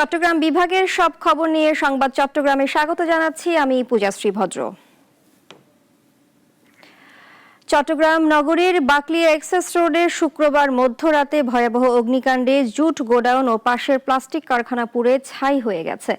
চট্টগ্রাম বিভাগের সব খবর নিয়ে সংবাদ চট্টগ্রামে স্বাগত জানাচ্ছি আমি পূজাশ্রী ভদ্র। চট্টগ্রাম নগরীর বাকলিয়া এক্সেস রোডে শুক্রবার মধ্যরাতে ভয়াবহ অগ্নিকাণ্ডে জুট গোডাউন ও পাশের প্লাস্টিক কারখানা পুড়ে ছাই হয়ে গেছে।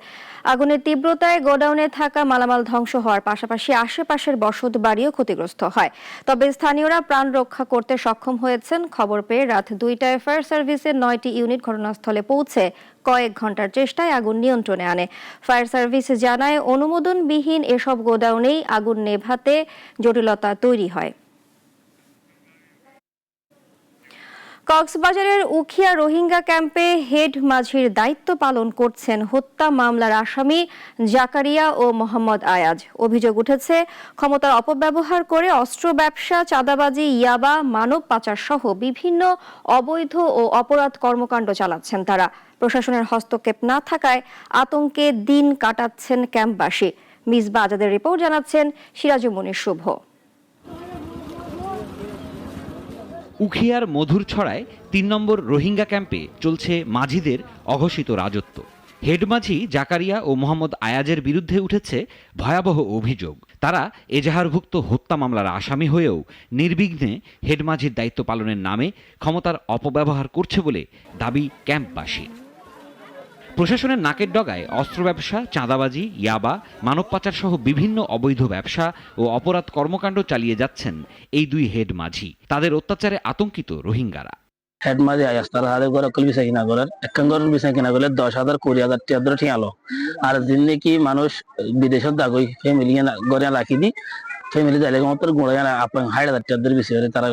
আগুনের তীব্রতায় গোডাউনে থাকা মালামাল ধ্বংস হওয়ার পাশাপাশি আশেপাশের বসত বাড়িও ক্ষতিগ্রস্ত হয়। তবে স্থানীয়রা প্রাণ রক্ষা করতে সক্ষম হয়েছেন। খবর পেয়ে রাত 2টায় ফায়ার সার্ভিসের 9টি ইউনিট ঘটনাস্থলে পৌঁছে কয়েক ঘন্টার চেষ্টায় আগুন নিয়ন্ত্রণে আনে। ফায়ার সার্ভিস জানায়, অনুমোদনবিহীন এসব গোডাউনেই আগুন নেভাতে জটিলতা তৈরি হয়। কক্সবাজারের উখিয়া রোহিঙ্গা ক্যাম্পে হেড মাঝির দায়িত্ব পালন করছেন হত্যা মামলার আসামি জাকারিয়া ও মোহাম্মদ আয়াজ। অভিযোগ উঠেছে, ক্ষমতার অপব্যবহার করে অস্ত্র ব্যবসা, চাঁদাবাজি, ইয়াবা, মানব পাচার সহ বিভিন্ন অবৈধ ও অপরাধ কর্মকাণ্ড চালাচ্ছেন তারা। প্রশাসনের হস্তক্ষেপ না থাকায় আতঙ্কে দিন কাটাচ্ছেন ক্যাম্পবাসী। মিসবা আজাদের রিপোর্ট জানাচ্ছেন সিরাজুমনির শুভ। উখিয়ার মধুরছড়ায় ৩ নম্বর রোহিঙ্গা ক্যাম্পে চলছে মাঝিদের অঘোষিত রাজত্ব। হেড মাঝি জাকারিয়া ও মোহাম্মদ আয়াজের বিরুদ্ধে উঠেছে ভয়াবহ অভিযোগ। তারা এজাহারভুক্ত হত্যা মামলার আসামি হয়েও নির্বিঘ্নে হেড মাঝির দায়িত্ব পালনের নামে ক্ষমতার অপব্যবহার করছে বলে দাবি ক্যাম্পবাসী। প্রশাসনের নাকের ডগায় অস্ত্র ব্যবসা, চাঁদাবাজি, ইয়াবা, মানব পাচার সহ বিভিন্ন অবৈধ ব্যবসা ও অপরাধ কর্মকাণ্ড চালিয়ে যাচ্ছেন এই দুই হেড মাঝি। তাদের অত্যাচারে আতঙ্কিত রোহিঙ্গারা। হেড মাঝি আয়াস তারা হাতে করে অকল বিষয় কিনা করেন একখান ঘরের বিষয় কিনা করলে 10,000 20,000 টিয়াদের ঠিয়ালো আর দিন কি মানুষ বিদেশত দাগই ফ্যামিলি গড়িয়া রাখি দি ফ্যামিলি যাইলে মতো গুঁড়াই আপনার 60,000 টিয়াদের বিষয় তারা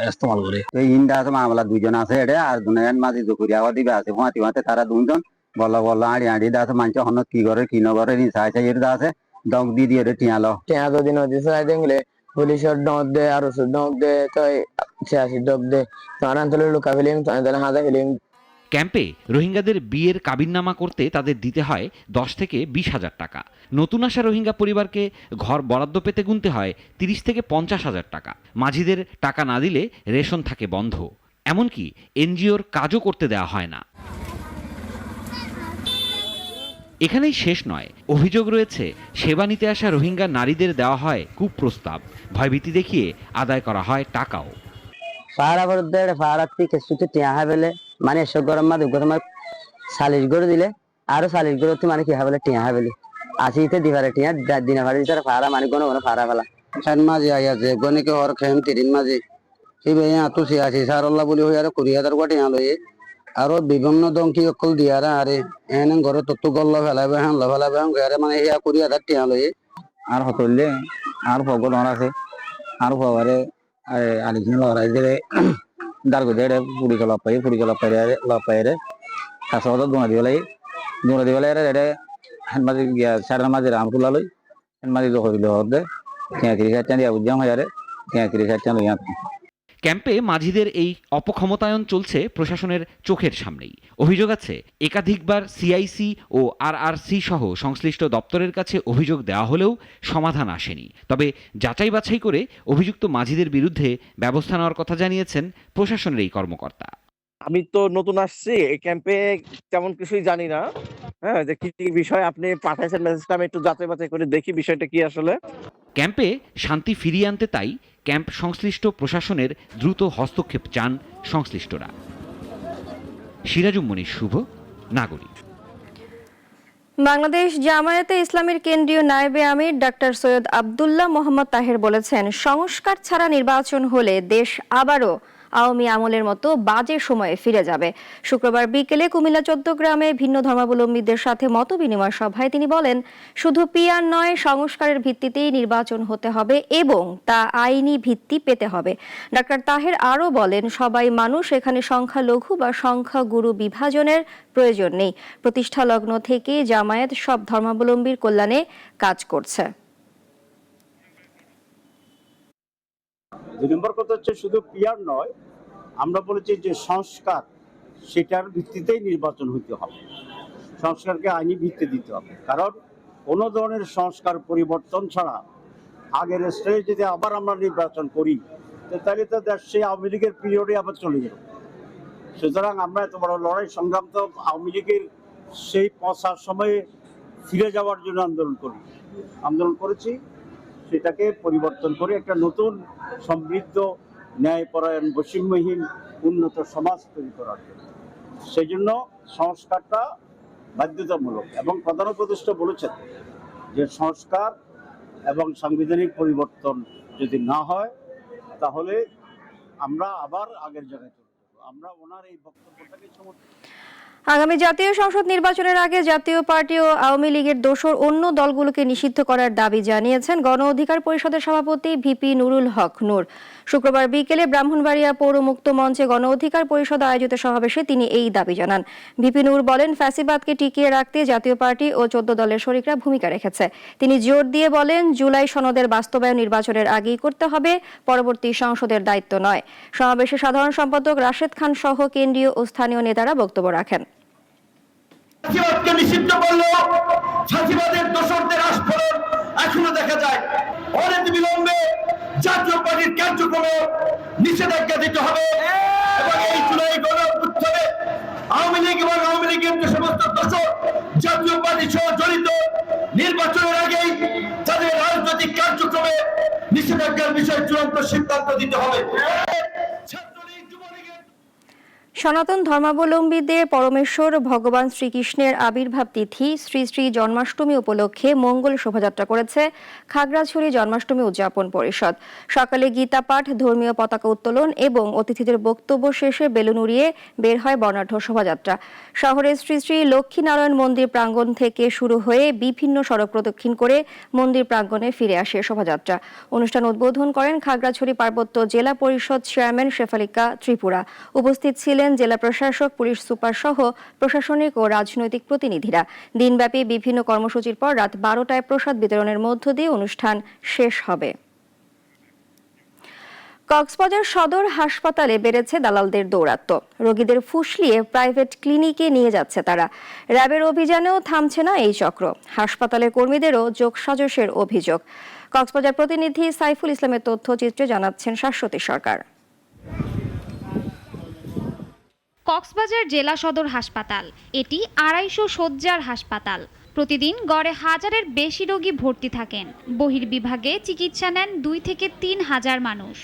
ইস্তেমাল করে। ইন্ডা আছে মামলা দুইজন আছে এটা আর দুজন মাঝি জকুরিয়া দিবে আছে মাতি মাতে তারা দুজন বল্লা বল্লা আড়ি আড়ি আছে মানুষ হন কি করে কি নগরে চাই চাই এটা আছে দং দি দিয়ে টিয়ালো টিয়া যদি নদী চাই দেখলে পুলিশের ডক দে আর ডক দে তো 86 ডক দে তারা লুকা ফিলিম তারা হাজা ফিলিম। ক্যাম্পে রোহিঙ্গাদের বিয়ের কাবিননামা করতে তাদের দিতে হয় 10 থেকে 20,000 টাকা। নতুন আসা রোহিঙ্গা পরিবারকে ঘর বরাদ্দ পেতে গুনতে হয় 30 থেকে 50,000 টাকা। মাঝিদের টাকা না দিলে রেশন থাকে বন্ধ, এমনকি এনজিওর কাজও করতে দেওয়া হয় না। এখানেই শেষ নয়, অভিযোগ রয়েছে সেবা নিতে আসা রোহিঙ্গা নারীদের দেওয়া হয় কুপ্রস্তাব, ভয়ভীতি দেখিয়ে আদায় করা হয় টাকাও। ফাড়া বলতে ফাড়াতি কিছুতে টিয়া হাবেলে মানে এসব গরম মাদে গরম সালিশ করে দিলে আরো সালিশ করতে মানে কি হাবেলে টিয়া হাবেলে আসিতে দিবারে টিয়া দিনে ফাড়ি দিতে ফাড়া মানে কোনো ফাড়া ফেলা খান মাঝি আই আছে গনিকে হর খেম 3 মাঝি এই ভাই আতো সে আছে সারল্লা বলি হই আর 20,000 কোটি আলোয়ে আরো বিভিন্ন দংকি অকল দিয়ারা আরে এনে ঘরে তত্তু গল্ল ফেলাবে হান ফেলাবে ঘরে মানে ইয়া 20,000 টিয়া লয়ে আর হতলে আর ভগত আছে আর ভগরে আলিখিনি লড়াই দিলে দারগো দেড়ে পুড়ি লাপাইরে কাছে দোনা দিবলাই রে হেন মাঝি গিয়া সারা মাঝে রাম তুলালই হেন মাঝি হইল হদে কেঁকড়ি খাচ্ছেন দিয়া বুঝাম হাজারে কেঁকড়ি খাচ্ছেন লইয়া। ক্যাম্পে মাঝিদের এই অপক্ষমতায়ন চলছে প্রশাসনের চোখের সামনেই। অভিযোগ আছে, একাধিকবার সিআইসি ও আরআরসি সহ সংশ্লিষ্ট দপ্তরের কাছে অভিযোগ দেওয়া হলেও সমাধান আসেনি। তবে যাচাই বাছাই করে অভিযুক্ত মাঝিদের বিরুদ্ধে ব্যবস্থা নেওয়ার কথা জানিয়েছেন প্রশাসনের এই কর্মকর্তা। আমি তো নতুন আসছি এই ক্যাম্পে, তেমন কিছুই জানি না। হ্যাঁ, যে কি বিষয় আপনি পাঠাইছেন মেসেজটা আমি একটু যাচাই বাছাই করে দেখি বিষয়টা কি আসলে। ক্যাম্পে শান্তি ফিরিয়ে আনতে তাই ক্যাম্প সংশ্লিষ্ট প্রশাসনের দ্রুত হস্তক্ষেপ চান সংশ্লিষ্টরা। সিরাজুমনির শুভ, নাগরিক। বাংলাদেশ জামায়াতে ইসলামীর কেন্দ্রীয় নায়েবে আমির ডাক্তার সৈয়দ আব্দুল্লাহ মোহাম্মদ তাহের বলেছেন, সংস্কার ছাড়া নির্বাচন হলে দেশ আবারও আওয়ামী আমলের মতো বাজে সময়ে ফিরে যাবে। শুক্রবার বিকেলে কুমিল্লা চৌদ্দগ্রামে ভিন্ন ধর্মাবলম্বীদের সাথে মত বিনিময় সভায় তিনি বলেন, শুধু পিআর নয়, সংস্কারের ভিত্তিতেই নির্বাচন হতে হবে এবং তা আইনি ভিত্তি পেতে হবে। ডাক্তার তাহের আরও বলেন, সবাই মানুষ, এখানে সংখ্যালঘু বা সংখ্যাগুরু বিভাজনের প্রয়োজন নেই। প্রতিষ্ঠা লগ্ন থেকে জামায়াত সব ধর্মাবলম্বীর কল্যাণে কাজ করছে। 2 নম্বর কথা হচ্ছে শুধু পিআর নয়, আমরা বলেছি যে সংস্কার, সেটার ভিত্তিতেই নির্বাচন হতে হবে। সংস্কারকে আইনি ভিত্তি দিতে হবে, কারণ কোনো ধরনের সংস্কার পরিবর্তন ছাড়া আগের স্টেজে যদি আবার আমরা নির্বাচন করি তাহলে তো দেশ সেই আওয়ামী লীগের পিরিয়ডে আবার চলে যাবে। সুতরাং আমরা এত বড় লড়াই সংগ্রাম তো আওয়ামী লীগের সেই পচার সময়ে ফিরে যাওয়ার জন্য আন্দোলন করেছি। সেটাকে পরিবর্তন করে একটা নতুন সমৃদ্ধ ন্যায়পরায়ণ বৈষম্যহীন উন্নত সমাজ তৈরি করার জন্য। সেই জন্য সংস্কারটা বাধ্যতামূলক এবং প্রধান উপদেষ্টা বলেছেন যে সংস্কার এবং সাংবিধানিক পরিবর্তন যদি না হয় তাহলে আমরা আবার আগের জায়গায় চলে যাব। আমরা ওনার এই বক্তব্যটাকে সমর্থন করি। আগামী জাতীয় সংসদ নির্বাচনের আগে জাতীয় পার্টি ও আওয়ামী লীগের দোসর অন্য দলগুলোকে নিষিদ্ধ করার দাবি জানিয়েছেন গণ অধিকার পরিষদের সভাপতি ভিপি নুরুল হক নূর। শুক্রবার বিকেলে ব্রাহ্মণবাড়িয়া পৌর মুক্ত মঞ্চে গণ অধিকার পরিষদ আয়োজিত সমাবেশে তিনি এই দাবি জানান। ভিপি নূর বলেন, ফ্যাসিবাদকে টিকিয়ে রাখতে জাতীয় পার্টি ও 14 দলের শরিকরা ভূমিকা রেখেছে। তিনি জোর দিয়ে বলেন, জুলাই সনদের বাস্তবায়ন নির্বাচনের আগেই করতে হবে, পরবর্তী সংসদের দায়িত্ব নয়। সমাবেশে সাধারণ সম্পাদক রাশেদ খান সহ কেন্দ্রীয় ও স্থানীয় নেতারা বক্তব্য রাখেন। ফ্যাসিবাদকে নিষিদ্ধ করলেও ফ্যাসিবাদের দোসরদের আস্ফোরণ এখনো দেখা যায়। অনেক বিলম্বে জাতীয় পার্টির কার্যক্রমে নিষেধাজ্ঞা দিতে হবে এবং এই জুলাই গণঅভ্যুত্থানে আওয়ামী লীগ এবং আওয়ামী লীগের যে সমস্ত দোসর জাতীয় পার্টি সহ জড়িত, নির্বাচনের আগেই তাদের রাজনৈতিক কার্যক্রমে নিষেধাজ্ঞার বিষয়ে চূড়ান্ত সিদ্ধান্ত দিতে হবে। সনাতন ধর্মাবলম্বীদের পরমেশ্বর ভগবান শ্রীকৃষ্ণের আবির্ভাব তিথি শ্রী শ্রী জন্মাষ্টমী উপলক্ষে মঙ্গল শোভাযাত্রা করেছে খাগড়াছড়ি জন্মাষ্টমী উদযাপন পরিষদ। সকালে গীতা পাঠ, ধর্মীয় পতাকা উত্তোলন এবং অতিথিদের বক্তব্য শেষে বেলুন উড়িয়ে বের হয় বর্ণাঢ্য শোভাযাত্রা। শহরের শ্রী শ্রী লক্ষ্মীনারায়ণ মন্দির প্রাঙ্গণ থেকে শুরু হয়ে বিভিন্ন সড়ক প্রদক্ষিণ করে মন্দির প্রাঙ্গণে ফিরে আসে শোভাযাত্রা। অনুষ্ঠান উদ্বোধন করেন খাগড়াছড়ি পার্বত্য জেলা পরিষদ চেয়ারম্যান শেফালিকা ত্রিপুরা। উপস্থিত ছিলেন জেলা প্রশাসক, পুলিশ সুপার সহ প্রশাসনিক ও রাজনৈতিক প্রতিনিধিরা। দিনব্যাপী বিভিন্ন কর্মসূচির পর রাত 12টায় প্রসাদ বিতরণের মধ্য দিয়ে অনুষ্ঠান শেষ হবে। কক্সবাজার সদর হাসপাতালে বেড়েছে দালালদের দৌরাত্ম্য। রোগীদের ফুসলিয়ে প্রাইভেট ক্লিনিকে নিয়ে যাচ্ছে তারা। র্যাবের অভিযানেও থামছে না এই চক্র। হাসপাতালের কর্মীদেরও যোগসাজশের অভিযোগ। কক্সবাজার প্রতিনিধি সাইফুল ইসলামের তথ্যচিত্রে জানাচ্ছেন শাশ্বতী সরকার। কক্সবাজার জেলা সদর হাসপাতাল এটি 250 শয্যার হাসপাতাল। প্রতিদিন গড়ে 1000-এর বেশি রোগী ভর্তি থাকেন। বহির্বিভাগে চিকিৎসা নেন 2 থেকে 3 হাজার মানুষ।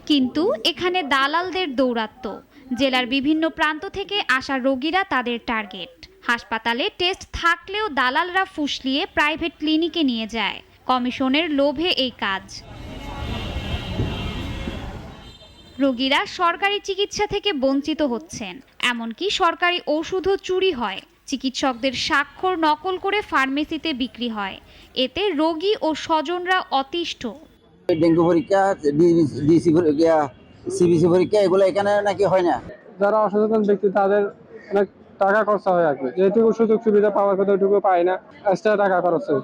কিন্তু এখানে দালালদের দৌরাত্ম্য। জেলার বিভিন্ন প্রান্ত থেকে আসা রোগীরা তাদের টার্গেট। হাসপাতালে টেস্ট থাকলেও দালালরা ফুসলিয়ে প্রাইভেট ক্লিনিকে নিয়ে যায়। কমিশনের লোভে এই কাজ। রোগীরা সরকারি চিকিৎসা থেকে বঞ্চিত হচ্ছেন, এমনকি সরকারি ওষুধও চুরি হয়। চিকিৎসকদের স্বাক্ষর নকল করে ফার্মেসিতে বিক্রি হয়। এতে রোগী ও স্বজনরা অতিষ্ঠ। ডেঙ্গু পরীক্ষা, ডিসি পরীক্ষা, সিবিসি পরীক্ষা এগুলো এখানে নাকি হয় না। যারা অসচেতন ব্যক্তি তাদের অনেক টাকা খরচা হয়ে আসবে, যেটুকু সুযোগ সুবিধা পাওয়ার কথা ওইটুকু পায় না, এক্সট্রা টাকা খরচ হয়।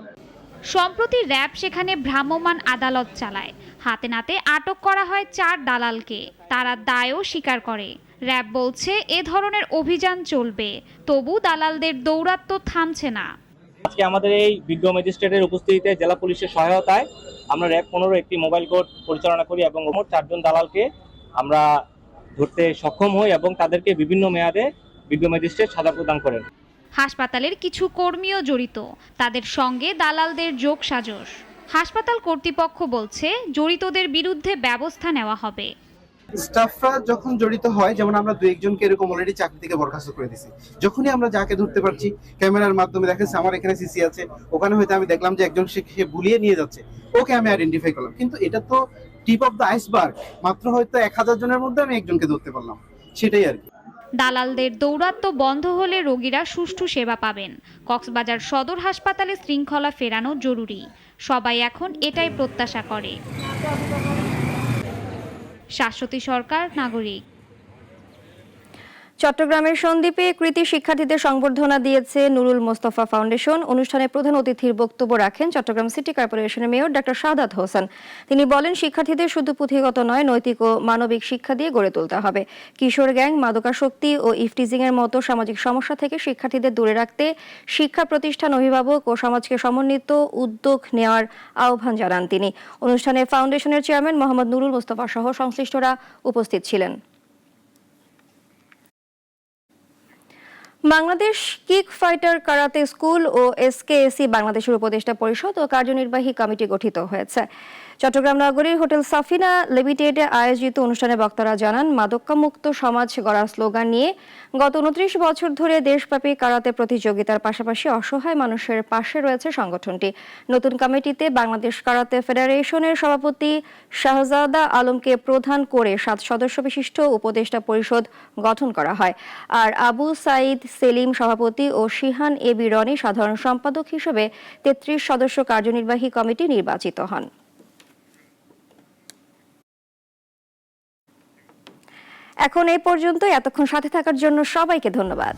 সম্প্রতি র্যাব সেখানে ভ্রাম্যমাণ আদালত চালায়। হাতে নাতে আটক করা হয় 4 দালালকে। তারা দায়ও স্বীকার করে। র্যাব বলছে এ ধরনের অভিযান চলবে, তবু দালালদের দৌরাত্ম্য থামছে না। আজকে আমাদের এই বিজ্ঞ ম্যাজিস্ট্রেটের উপস্থিতিতে জেলা পুলিশের সহায়তায় আমরা র্যাব 15 একটি মোবাইল কোর্ট পরিচালনা করি এবং মোট 4 জন দালালকে আমরা ধরতে সক্ষম হই এবং তাদেরকে বিভিন্ন মেয়াদে বিজ্ঞ ম্যাজিস্ট্রেট সাজা প্রদান করেন। হাসপাতালের কিছু কর্মীও জড়িত, তাদের সঙ্গে দালালদের যোগসাজশ। হাসপাতাল কর্তৃপক্ষ বলছে জড়িতদের বিরুদ্ধে ব্যবস্থা নেওয়া হবে। স্টাফরা যখন জড়িত হয়, যেমন আমরা 2-1 জনকে এরকম অলরেডি চাকরি থেকে বরখাস্ত করে দিছি। যখনই আমরা যাকে ধরতে পারছি ক্যামেরার মাধ্যমে দেখাচ্ছে, আমার এখানে সিসি আছে, ওখানে হয়তো আমি দেখলাম যে একজন সে বুলিয়ে নিয়ে যাচ্ছে, ওকে আমি আইডেন্টিফাই করলাম। কিন্তু এটা তো টিপ অফ দ্য আইসবার্গ, মাত্র হয়তো 1000 জনের মধ্যে আমি একজনকে ধরতে পারলাম, সেটাই আর কি। দালালদের দৌরাত্ম্য বন্ধ হলে রোগীরা সুষ্ঠু সেবা পাবেন। কক্সবাজার সদর হাসপাতালে শৃঙ্খলা ফেরানো জরুরি। সবাই এখন এটাই প্রত্যাশা করে। শাশ্বতী সরকার, নাগরিক। চট্টগ্রামের সন্দ্বীপে কৃতি শিক্ষার্থীদের সংবর্ধনা দিয়েছে নুরুল মোস্তফা ফাউন্ডেশন। অনুষ্ঠানে প্রধান অতিথির বক্তব্য রাখেন চট্টগ্রাম সিটি কর্পোরেশনের মেয়র ডক্টর শাহাদাত হোসেন। তিনি বলেন, শিক্ষার্থীদের শুধু পুঁথিগত নয়, নৈতিক ও মানবিক শিক্ষা দিয়ে গড়ে তুলতে হবে। কিশোর গ্যাং, মাদকাসক্তি ও ইফটিজিং এর মতো সামাজিক সমস্যা থেকে শিক্ষার্থীদের দূরে রাখতে শিক্ষা প্রতিষ্ঠান, অভিভাবক ও সমাজকে সমন্বিত উদ্যোগ নেওয়ার আহ্বান জানান তিনি। অনুষ্ঠানে ফাউন্ডেশনের চেয়ারম্যান মোহাম্মদ নুরুল মোস্তফা সহ সংশ্লিষ্টরা উপস্থিত ছিলেন। Bangladesh kick fighter karate school ও এসকেএসি বাংলাদেশের উপদেষ্টা পরিষদ ও কার্যনির্বাহী কমিটি গঠিত হয়েছে। চট্টগ্রাম নগরীর হোটেল সাফিনা লিমিটেডে আয়োজিত অনুষ্ঠানে বক্তারা জানান, মাদকামুক্ত সমাজ গড়ার স্লোগান নিয়ে গত 29 বছর ধরে দেশব্যাপী কারাতে প্রতিযোগিতার পাশাপাশি অসহায় মানুষের পাশে রয়েছে সংগঠনটি। নতুন কমিটিতে বাংলাদেশ কারাতে ফেডারেশনের সভাপতি শাহজাদা আলমকে প্রধান করে 7 সদস্য বিশিষ্ট উপদেষ্টা পরিষদ গঠন করা হয়। আর আবু সাইদ সেলিম সভাপতি ও শিহান এবি রনি সাধারণ সম্পাদক হিসেবে 33 সদস্য কার্যনির্বাহী কমিটি নির্বাচিত হন। এখন এই পর্যন্ত। এতক্ষণ সাথে থাকার জন্য সবাইকে ধন্যবাদ।